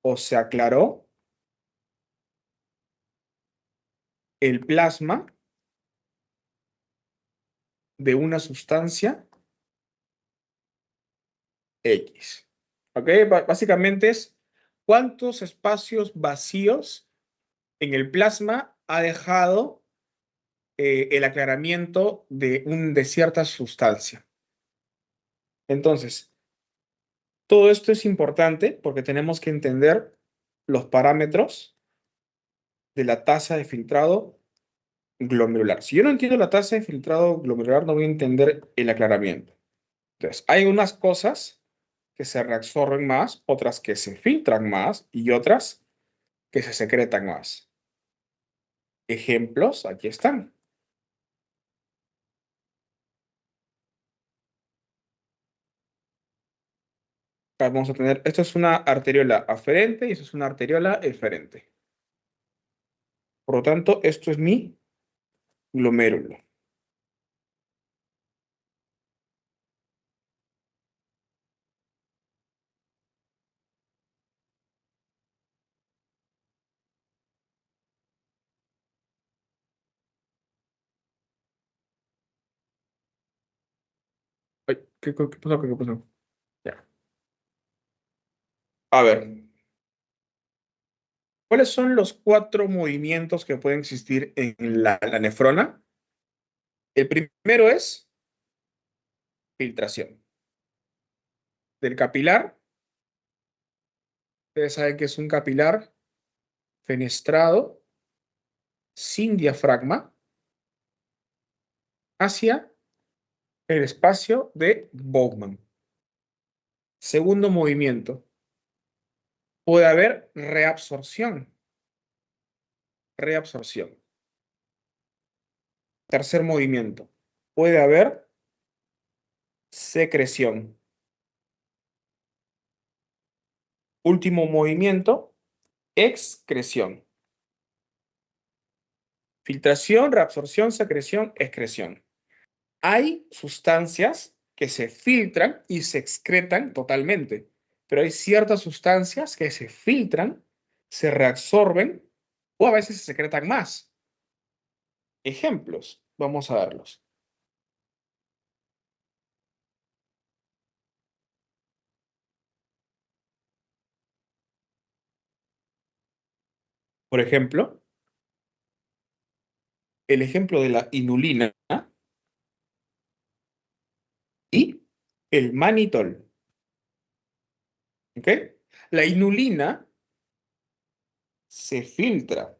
o se aclaró el plasma de una sustancia X. ¿Ok? Básicamente es cuántos espacios vacíos en el plasma ha dejado el aclaramiento de cierta sustancia. Entonces, todo esto es importante porque tenemos que entender los parámetros de la tasa de filtrado glomerular. Si yo no entiendo la tasa de filtrado glomerular, no voy a entender el aclaramiento. Entonces, hay unas cosas que se reabsorben más, otras que se filtran más y otras que se secretan más. Ejemplos, aquí están. Vamos a tener, esto es una arteriola aferente y esto es una arteriola eferente. Por lo tanto, esto es mi glomérulo. Ay, ¿qué pasó? ¿Qué pasó? Ya. A ver, ¿cuáles son los 4 movimientos que pueden existir en la nefrona? El primero es filtración. Del capilar, ustedes saben que es un capilar fenestrado sin diafragma hacia el espacio de Bowman. Segundo movimiento, Puede haber reabsorción. Reabsorción. Tercer movimiento. Puede haber secreción. Último movimiento, excreción. Filtración, reabsorción, secreción, excreción. Hay sustancias que se filtran y se excretan totalmente, pero hay ciertas sustancias que se filtran, se reabsorben o a veces se secretan más. Ejemplos, vamos a verlos. Por ejemplo, el ejemplo de la inulina y el manitol. ¿Ok? La inulina se filtra.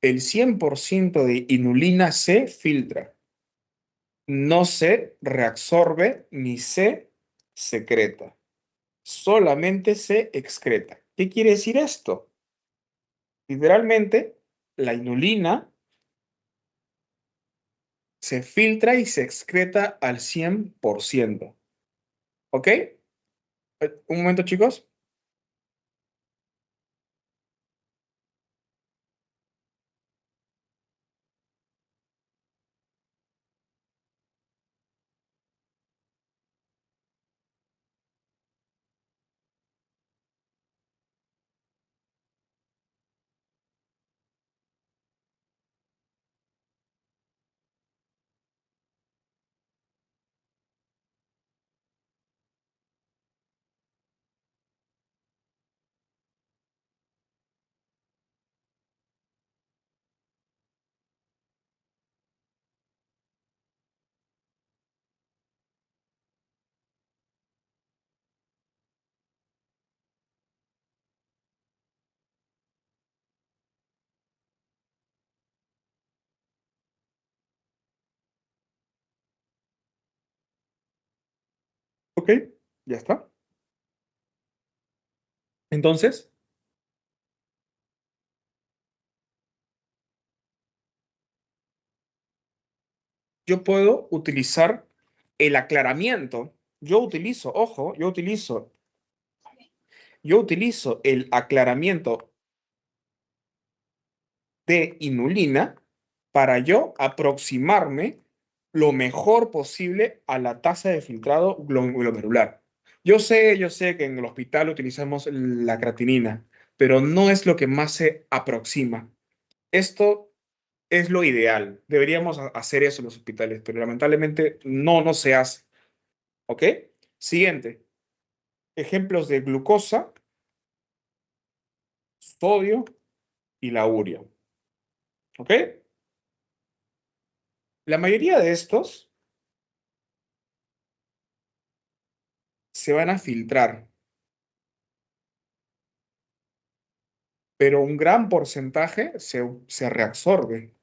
El 100% de inulina se filtra. No se reabsorbe ni se secreta. Solamente se excreta. ¿Qué quiere decir esto? Literalmente, la inulina se filtra y se excreta al 100%. ¿Ok? Un momento, chicos. Ok, ya está. Entonces, yo puedo utilizar el aclaramiento. Ojo, yo utilizo el aclaramiento de inulina para yo aproximarme lo mejor posible a la tasa de filtrado glomerular. Yo sé que en el hospital utilizamos la creatinina, pero no es lo que más se aproxima. Esto es lo ideal. Deberíamos hacer eso en los hospitales, pero lamentablemente no se hace. ¿Ok? Siguiente. Ejemplos de glucosa, sodio y la urea. ¿Ok? La mayoría de estos se van a filtrar, pero un gran porcentaje se reabsorbe.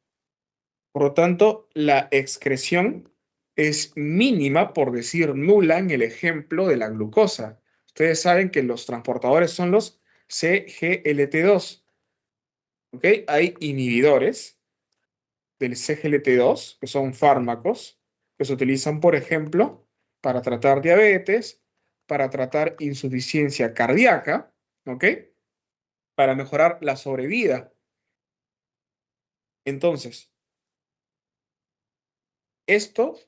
Por lo tanto, la excreción es mínima, por decir nula, en el ejemplo de la glucosa. Ustedes saben que los transportadores son los CGLT2. ¿Ok? Hay inhibidores del CGLT2, que son fármacos que se utilizan, por ejemplo, para tratar diabetes, para tratar insuficiencia cardíaca, ¿ok? Para mejorar la sobrevida. Entonces, esto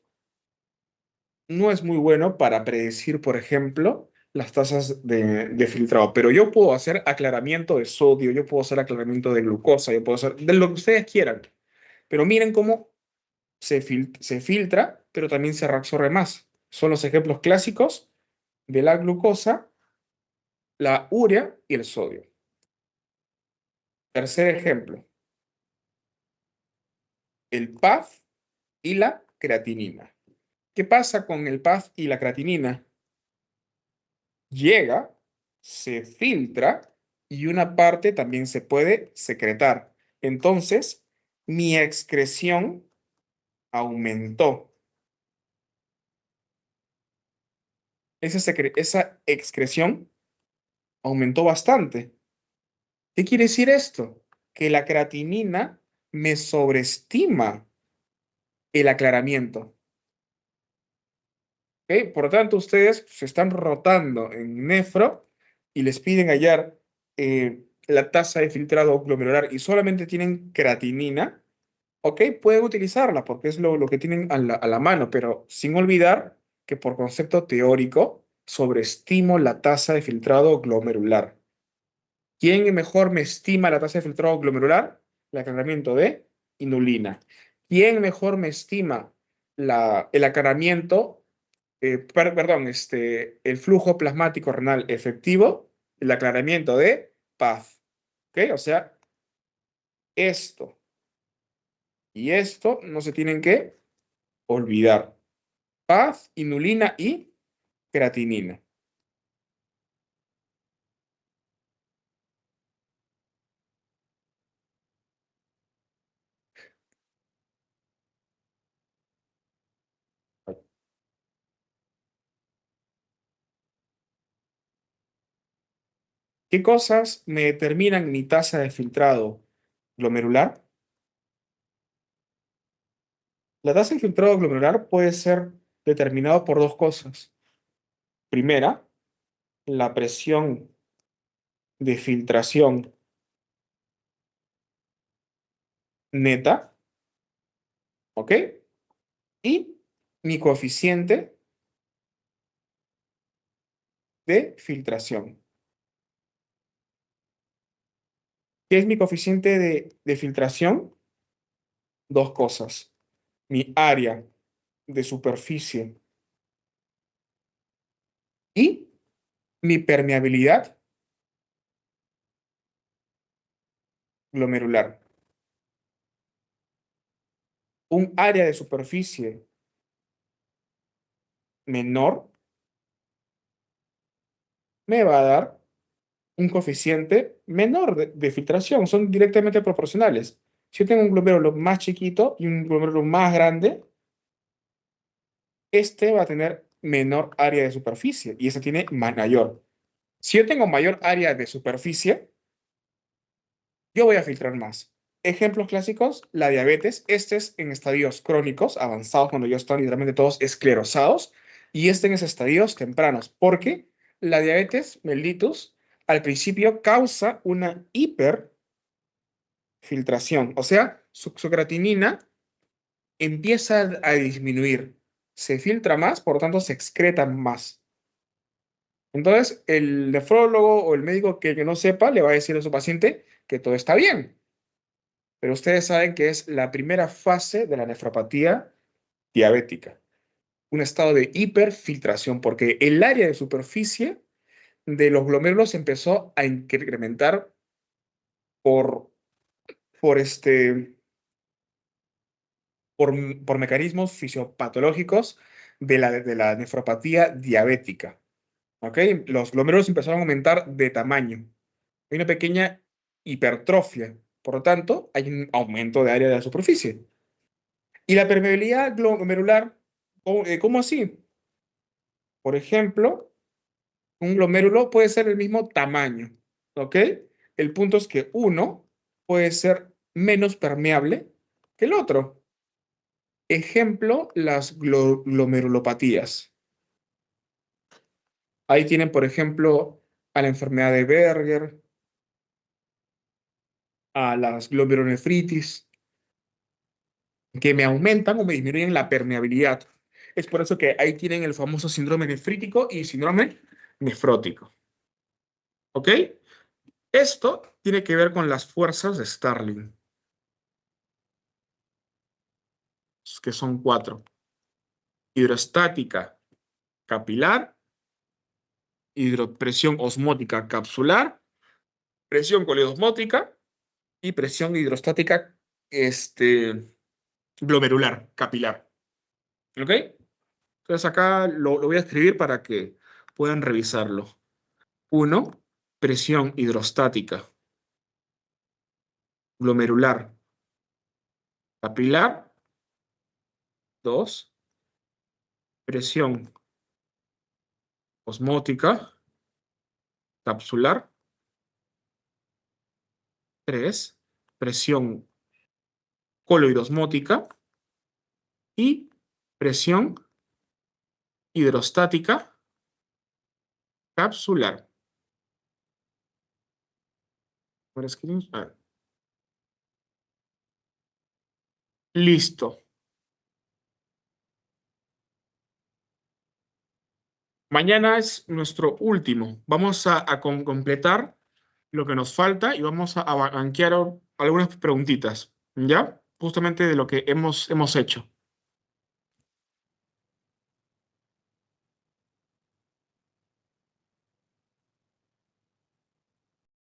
no es muy bueno para predecir, por ejemplo, las tasas de filtrado, pero yo puedo hacer aclaramiento de sodio, yo puedo hacer aclaramiento de glucosa, yo puedo hacer de lo que ustedes quieran, pero miren cómo se filtra, pero también se reabsorbe más. Son los ejemplos clásicos de la glucosa, la urea y el sodio. Tercer ejemplo, el PAF y la creatinina. ¿Qué pasa con el PAF y la creatinina? Llega, se filtra y una parte también se puede secretar. Entonces, mi excreción aumentó. Esa excreción aumentó bastante. ¿Qué quiere decir esto? Que la creatinina me sobreestima el aclaramiento. ¿Ok? Por lo tanto, ustedes se están rotando en nefro y les piden hallar la tasa de filtrado glomerular y solamente tienen creatinina. ¿Ok? Pueden utilizarla porque es lo que tienen a la mano, pero sin olvidar que por concepto teórico sobreestimo la tasa de filtrado glomerular. ¿Quién mejor me estima la tasa de filtrado glomerular? El aclaramiento de inulina. ¿Quién mejor me estima el aclaramiento, perdón, el flujo plasmático renal efectivo? El aclaramiento de PAZ. ¿Ok? O sea, esto y esto no se tienen que olvidar. PAZ, inulina y creatinina. ¿Qué cosas me determinan mi tasa de filtrado glomerular? La tasa de filtrado glomerular puede ser determinado por dos cosas. Primera, la presión de filtración neta, ¿ok? Y mi coeficiente de filtración. ¿Qué es mi coeficiente de filtración? Dos cosas. Mi área de superficie y mi permeabilidad glomerular. Un área de superficie menor me va a dar un coeficiente menor de filtración. Son directamente proporcionales. Si yo tengo un glomérulo más chiquito y un glomérulo más grande, este va a tener menor área de superficie y este tiene mayor. Si yo tengo mayor área de superficie, yo voy a filtrar más. Ejemplos clásicos, la diabetes. Este es en estadios crónicos, avanzados, cuando ya están literalmente todos esclerosados, y este en estadios tempranos, porque la diabetes mellitus al principio causa una hiperfiltración, o sea, su creatinina empieza a disminuir, se filtra más, por lo tanto se excreta más. Entonces, el nefrólogo o el médico que no sepa le va a decir a su paciente que todo está bien. Pero ustedes saben que es la primera fase de la nefropatía diabética, un estado de hiperfiltración, porque el área de superficie de los glomérulos empezó a incrementar por, por, este, por, por mecanismos fisiopatológicos de la nefropatía diabética. ¿Ok? Los glomérulos empezaron a aumentar de tamaño. Hay una pequeña hipertrofia. Por lo tanto, hay un aumento de área de la superficie. ¿Y la permeabilidad glomerular? ¿Cómo así? Por ejemplo, un glomérulo puede ser el mismo tamaño, ¿ok? El punto es que uno puede ser menos permeable que el otro. Ejemplo, las glomerulopatías. Ahí tienen, por ejemplo, a la enfermedad de Berger, a las glomerulonefritis, que me aumentan o me disminuyen la permeabilidad. Es por eso que ahí tienen el famoso síndrome nefrítico y síndrome nefrótico. ¿Ok? Esto tiene que ver con las fuerzas de Starling, que son 4. Hidrostática capilar, presión osmótica capsular, presión coliosmótica y presión hidrostática glomerular capilar. ¿Ok? Entonces acá lo voy a escribir para que puedan revisarlo. 1. Presión hidrostática glomerular capilar. 2. Presión osmótica capsular. 3, presión coloidosmótica. Y presión hidrostática capsular. Ahora escribimos. A ver. Listo. Mañana es nuestro último. Vamos a completar lo que nos falta y vamos a banquear algunas preguntitas, ¿ya? Justamente de lo que hemos hecho.